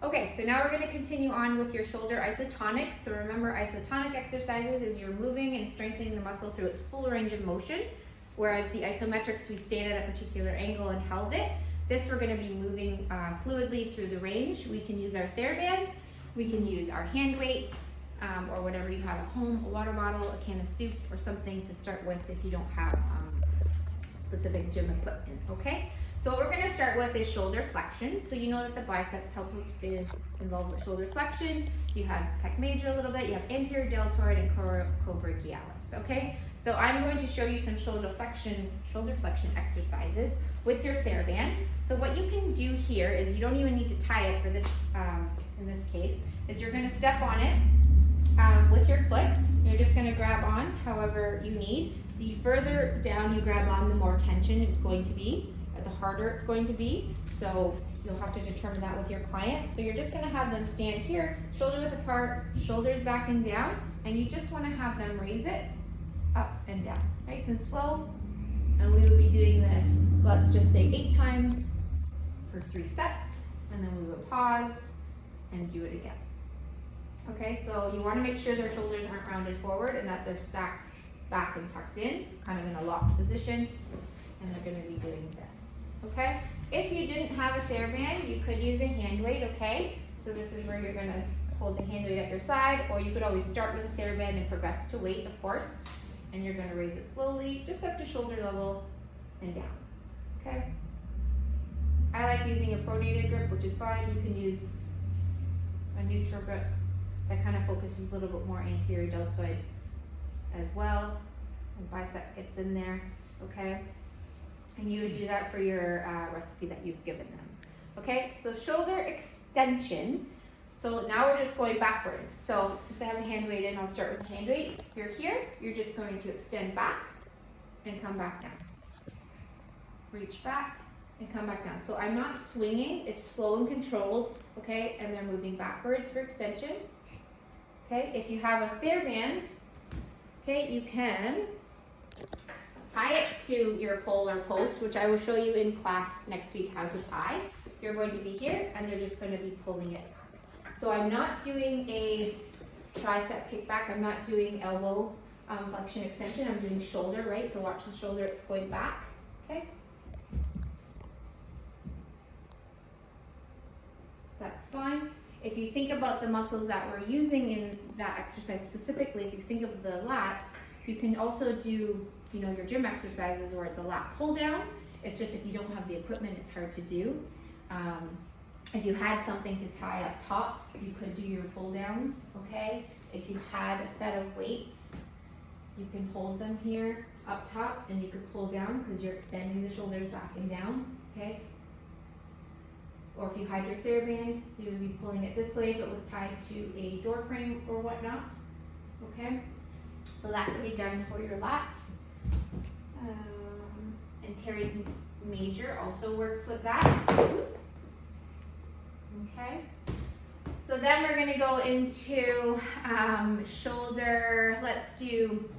Okay, so now we're going to continue on with your shoulder isotonics. So remember, isotonic exercises is you're moving and strengthening the muscle through its full range of motion, whereas the isometrics, we stayed at a particular angle and held it. This, we're going to be moving fluidly through the range. We can use our TheraBand, we can use our hand weight, or whatever you have at home, a water bottle, a can of soup, or something to start with if you don't have specific gym equipment, okay? So what we're going to start with is shoulder flexion. So you know that the biceps is involved with shoulder flexion. You have pec major a little bit, you have anterior deltoid and cobrachialis, okay? So I'm going to show you some shoulder flexion exercises with your TheraBand. So what you can do here is, you don't even need to tie it for this, in this case, is you're going to step on it with your foot. You're just going to grab on however you need. The further down you grab on, the more tension it's going to be, the harder it's going to be. So you'll have to determine that with your client. So you're just going to have them stand here, shoulder width apart, shoulders back and down, and you just want to have them raise it up and down, nice and slow. And we would be doing this, let's just say 8 times for 3 sets, and then we would pause and do it again. Okay, so you want to make sure their shoulders aren't rounded forward and that they're stacked back and tucked in, kind of in a locked position, and they're going to be doing this, okay? If you didn't have a TheraBand, you could use a hand weight, okay? So this is where you're going to hold the hand weight at your side, or you could always start with a TheraBand and progress to weight, of course, and you're going to raise it slowly, just up to shoulder level and down, okay? I like using a pronated grip, which is fine. You can use a neutral grip that kind of focuses a little bit more anterior deltoid as well, and bicep gets in there, okay? And you would do that for your recipe that you've given them. Okay, so shoulder extension. So now we're just going backwards. So since I have the hand weight in, I'll start with the hand weight. You're here, you're just going to extend back and come back down. Reach back and come back down. So I'm not swinging, it's slow and controlled, okay? And they're moving backwards for extension. Okay, if you have a TheraBand, okay, you can tie it to your pole or post, which I will show you in class next week how to tie. You're going to be here, and they're just going to be pulling it. So I'm not doing a tricep kickback. I'm not doing elbow flexion extension. I'm doing shoulder, right? So watch the shoulder, it's going back, okay? That's fine. If you think about the muscles that we're using in that exercise specifically, if you think of the lats, you can also do, you know, your gym exercises where it's a lat pull down. It's just if you don't have the equipment, it's hard to do. If you had something to tie up top, you could do your pull downs, okay? If you had a set of weights, you can hold them here up top and you could pull down because you're extending the shoulders back and down, okay? Or if you had your TheraBand, you would be pulling it this way if it was tied to a door frame or whatnot, okay? So that can be done for your lats. And Terry's major also works with that. Okay. So then we're going to go into shoulder. Let's do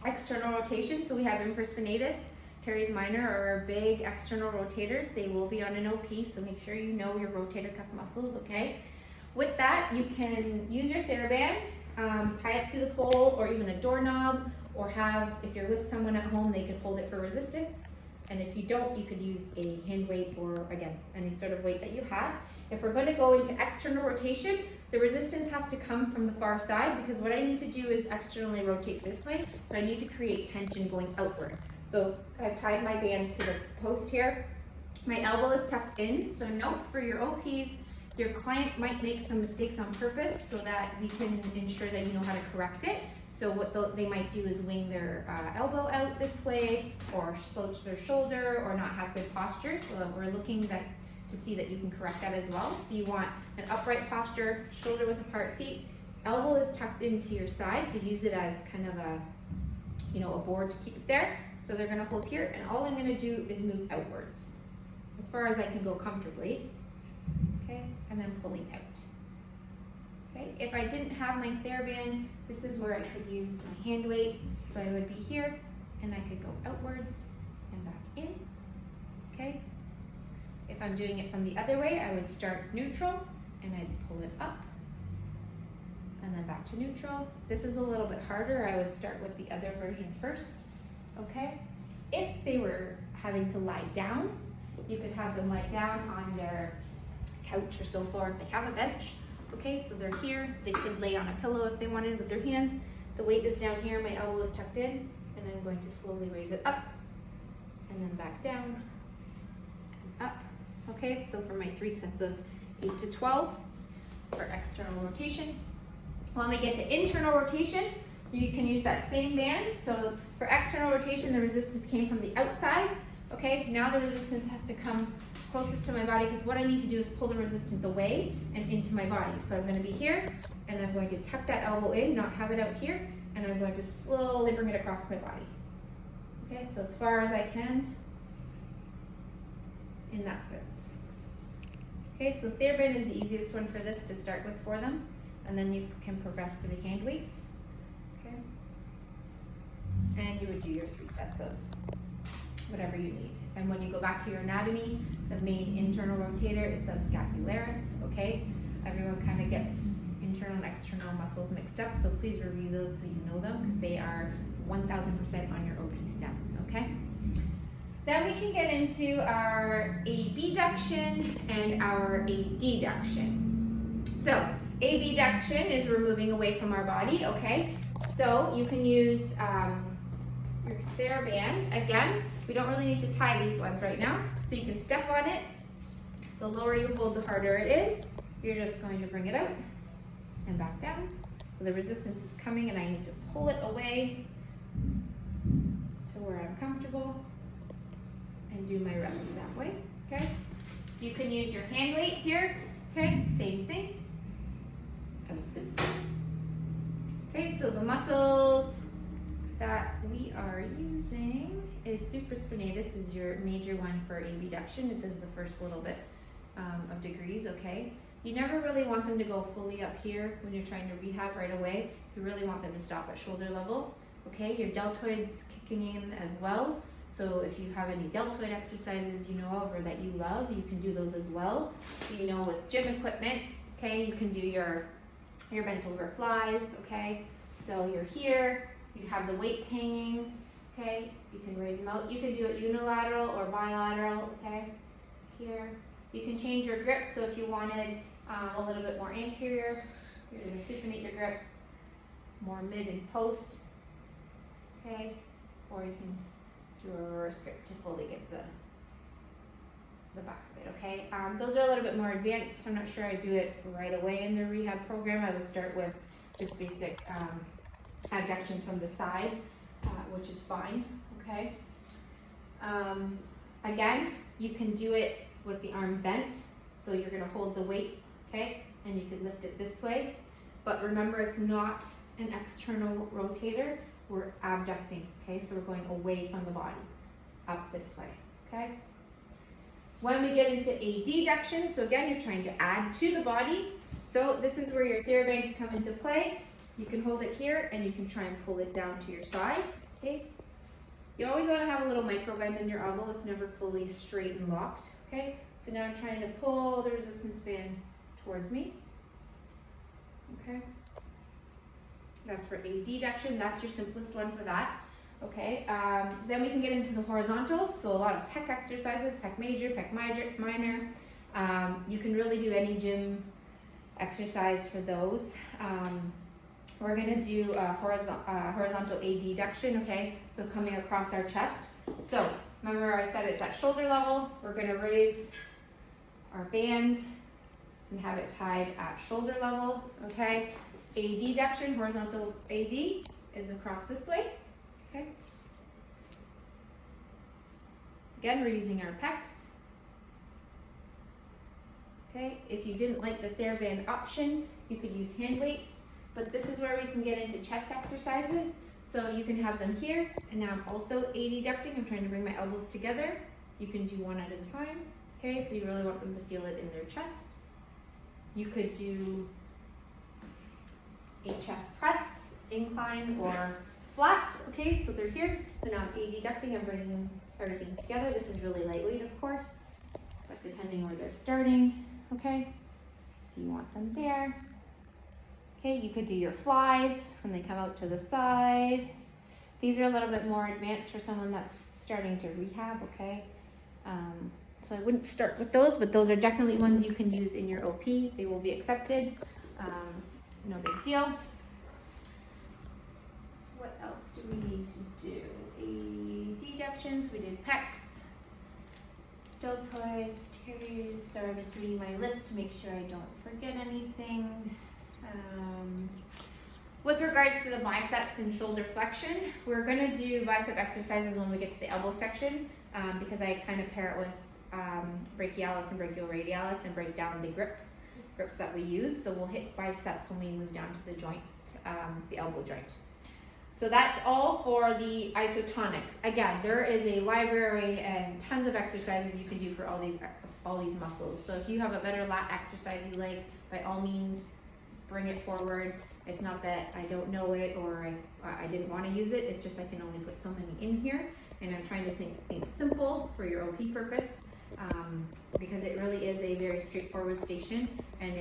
external rotation. So we have infraspinatus. Terry's minor are big external rotators. They will be on an OP, so make sure you know your rotator cuff muscles, okay? With that, you can use your TheraBand, tie it to the pole or even a doorknob, or have, if you're with someone at home, they could hold it for resistance. And if you don't, you could use a hand weight or, again, any sort of weight that you have. If we're going to go into external rotation, the resistance has to come from the far side, because what I need to do is externally rotate this way, so I need to create tension going outward. So I've tied my band to the post here. My elbow is tucked in, so note for your OPs, your client might make some mistakes on purpose so that we can ensure that you know how to correct it. So what they might do is wing their elbow out this way, or slouch their shoulder, or not have good posture. So we're looking to see that you can correct that as well. So you want an upright posture, shoulder width apart feet, elbow is tucked into your side, so use it as kind of a, you know, a board to keep it there. So they're gonna hold here, and all I'm gonna do is move outwards, as far as I can go comfortably, okay, and then pulling out. Okay, if I didn't have my TheraBand, this is where I could use my hand weight. So I would be here, and I could go outwards and back in, okay? If I'm doing it from the other way, I would start neutral, and I'd pull it up, and then back to neutral. This is a little bit harder. I would start with the other version first, okay? If they were having to lie down, you could have them lie down on their couch or sofa, or if they have a bench, okay? So they're here, they could lay on a pillow if they wanted with their hands. The weight is down here, my elbow is tucked in, and I'm going to slowly raise it up, and then back down, and up. Okay, so for my 3 sets of 8 to 12 for external rotation. When we get to internal rotation, you can use that same band. So for external rotation, the resistance came from the outside. Okay, now the resistance has to come closest to my body, because what I need to do is pull the resistance away and into my body. So I'm going to be here, and I'm going to tuck that elbow in, not have it out here, and I'm going to slowly bring it across my body. Okay, so as far as I can in that sense. Okay, so TheraBand is the easiest one for this to start with for them, and then you can progress to the hand weights. Okay, and you would do your 3 sets of whatever you need. And when you go back to your anatomy, the main internal rotator is subscapularis. Okay, everyone kind of gets internal and external muscles mixed up, so please review those so you know them, because they are 1000% on your OP stems. Okay, then we can get into our abduction and our adduction. So abduction is we're moving away from our body. Okay, so you can use your TheraBand. Again, we don't really need to tie these ones right now, so you can step on it. The lower you hold, the harder it is. You're just going to bring it out and back down. So the resistance is coming, and I need to pull it away to where I'm comfortable and do my reps that way. Okay, you can use your hand weight here. Okay, same thing. Out this way. Okay, so the muscles that we are using is supraspinatus is your major one for abduction. It does the first little bit of degrees. Okay, you never really want them to go fully up here when you're trying to rehab right away. You really want them to stop at shoulder level. Okay, your deltoids kicking in as well. So if you have any deltoid exercises you know of or that you love, you can do those as well. You know, with gym equipment, okay, you can do your bent over flies. Okay, so you're here, you have the weights hanging. Okay, you can raise them out. You can do it unilateral or bilateral. Okay, here. You can change your grip, so if you wanted a little bit more anterior, you're going to supinate your grip, more mid and post. Okay, or you can do a reverse grip to fully get the back of it. Okay, those are a little bit more advanced. I'm not sure I do it right away in the rehab program. I would start with just basic abduction from the side, which is fine. Okay, again, you can do it with the arm bent, so you're going to hold the weight, okay, and you can lift it this way, but remember, it's not an external rotator. We're abducting. Okay, so we're going away from the body, up this way. Okay, when we get into adduction, so again, you're trying to add to the body, so this is where your TheraBand can come into play. You can hold it here, and you can try and pull it down to your side. Okay, you always want to have a little micro bend in your elbow. It's never fully straight and locked. Okay, so now I'm trying to pull the resistance band towards me. Okay, that's for adduction. That's your simplest one for that. Okay, then we can get into the horizontals. So a lot of pec exercises, pec major, pec minor. You can really do any gym exercise for those. We're gonna do a horizontal adduction, okay? So coming across our chest. So remember I said it's at shoulder level. We're gonna raise our band and have it tied at shoulder level, okay? Adduction, horizontal AD is across this way, okay? Again, we're using our pecs. Okay, if you didn't like the TheraBand option, you could use hand weights, but this is where we can get into chest exercises. So you can have them here, and now I'm also adducting. I'm trying to bring my elbows together. You can do one at a time, okay? So you really want them to feel it in their chest. You could do a chest press, incline, or flat, okay? So they're here. So now I'm adducting, I'm bringing everything together. This is really lightweight, of course, but depending where they're starting, okay? So you want them there. Okay, you could do your flies when they come out to the side. These are a little bit more advanced for someone that's starting to rehab, okay? So I wouldn't start with those, but those are definitely ones you can use in your OP. They will be accepted. No big deal. What else do we need to do? Deductions, we did pecs, deltoids, terriers. Sorry, I'm just reading my list to make sure I don't forget anything. With regards to the biceps and shoulder flexion, we're going to do bicep exercises when we get to the elbow section because I kind of pair it with brachialis and brachioradialis and break down the grips that we use. So we'll hit biceps when we move down to the joint, the elbow joint. So that's all for the isotonics. Again, there is a library and tons of exercises you can do for all these muscles. So if you have a better lat exercise you like, by all means, bring it forward. It's not that I don't know it or if I didn't want to use it. It's just I can only put so many in here, and I'm trying to think simple for your OP purpose because it really is a very straightforward station, and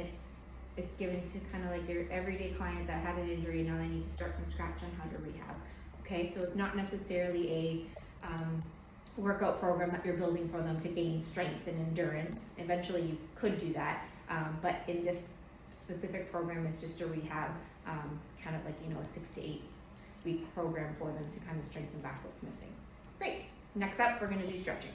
it's given to kind of like your everyday client that had an injury. Now they need to start from scratch on how to rehab. Okay, so it's not necessarily a workout program that you're building for them to gain strength and endurance. Eventually you could do that, but in this specific program, it's just a rehab, kind of like, a 6 to 8 week program for them to kind of strengthen back what's missing. Great. Next up, we're going to do stretching.